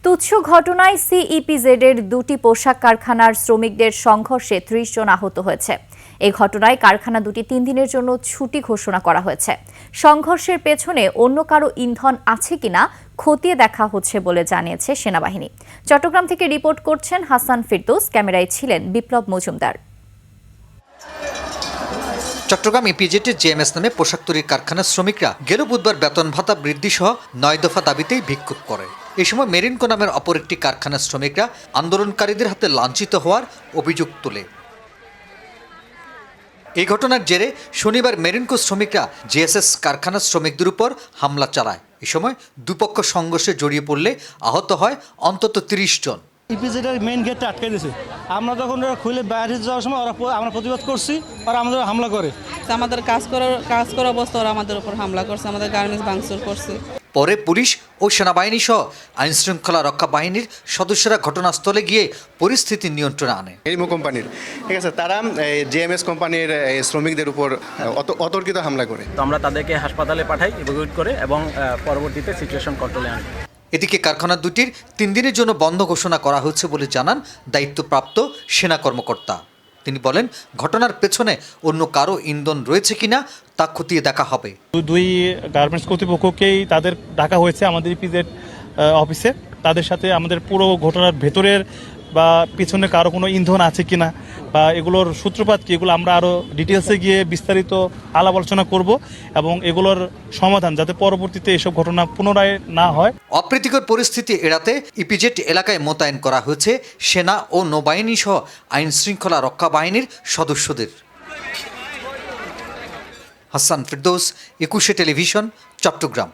তুচ্ছ ঘটনায় সিইপিজেড এর দুটি পোশাক কারখানার শ্রমিকদের সংঘর্ষে ৩০ জন আহত হয়েছে। এই ঘটনায় কারখানা দুটি ৩ দিনের জন্য ছুটি ঘোষণা করা হয়েছে। সংঘর্ষের পেছনে অন্য কারো ইন্ধন আছে কিনা খতিয়ে দেখা হচ্ছে বলে জানিয়েছে সেনাবাহিনী। চট্টগ্রাম থেকে রিপোর্ট করছেন হাসান ফিরদৌস, ক্যামেরায় ছিলেন বিপ্লব মজুমদার। চট্টগ্রাম ইপিজেডের জেএমএস নামে পোশাক তৈরির কারখানার শ্রমিকরা গেল বুধবার বেতন ভাতা বৃদ্ধি সহ ৯ দফা দাবিতেই বিক্ষোভ করে। এই সময় মেরিনকো নামের অপর একটি কারখানার শ্রমিকরা আন্দোলনকারীদের হাতে লাঞ্ছিত হওয়ার অভিযোগ তোলে। এই ঘটনার জেরে শনিবার মেরিনকো শ্রমিকরা জেএসএস কারখানার শ্রমিকদের উপর হামলা চালায়। এই সময় দুপক্ষ সংঘর্ষে জড়িয়ে পড়লে আহত হয় অন্তত ৩০ জন। ইপিজেডের মেইন গেটটা আটকে দিয়েছে। আমরা যখন খুলে বাইরে যাওয়ার সময় আমরা প্রতিবাদ করছি, আর আমাদের হামলা করে। আমাদের কাজ করার অবস্থা ওরা আমাদের উপর হামলা করছে, আমাদের গার্মেন্টস ভাঙচুর করছে। পরে পুলিশ ও সেনাবাহিনী সহ আইনশৃঙ্খলা রক্ষা বাহিনীর সদস্যরা ঘটনাস্থলে গিয়ে পরিস্থিতি নিয়ন্ত্রণে আনে। মেরিনকো কোম্পানির ঠিক আছে, তারা জেএমএস কোম্পানির শ্রমিকদের উপর অতর্কিত হামলা করে। তো আমরা তাদেরকে হাসপাতালে পাঠাই ইভ্যাকুয়েট করে এবং পরবর্তীতে সিচুয়েশন কন্ট্রোলে আনি। এদিকে কারখানা দুটির ৩ দিনের জন্য বন্ধ ঘোষণা করা হয়েছে বলে জানান দায়িত্বপ্রাপ্ত সেনা কর্মকর্তা। তিনি বলেন, ঘটনার পেছনে অন্য কারো ইন্ধন রয়েছে কিনা তা খতিয়ে দেখা হবে। দুই গার্মেন্টস কর্তৃপক্ষকেই তাদের ডাকা হয়েছে আমাদের ইপিজেড অফিসে। তাদের সাথে আমাদের পুরো ঘটনার ভেতরের বা পিছনে কারো কোনো ইন্ধন আছে কিনা বা এগুলোর সূত্রপাত কি, এগুলো আমরা আরও ডিটেলসে গিয়ে বিস্তারিত আলাপ আলোচনা করব এবং এগুলোর সমাধান যাতে পরবর্তীতে এসব ঘটনা পুনরায় না হয়। অপ্রীতিকর পরিস্থিতি এড়াতে ইপিজেড এলাকায় মোতায়েন করা হয়েছে সেনা ও নৌবাহিনী সহ আইন শৃঙ্খলা রক্ষা বাহিনীর সদস্যদের। হাসান ফিরদৌস, ২১ টেলিভিশন, চট্টগ্রাম।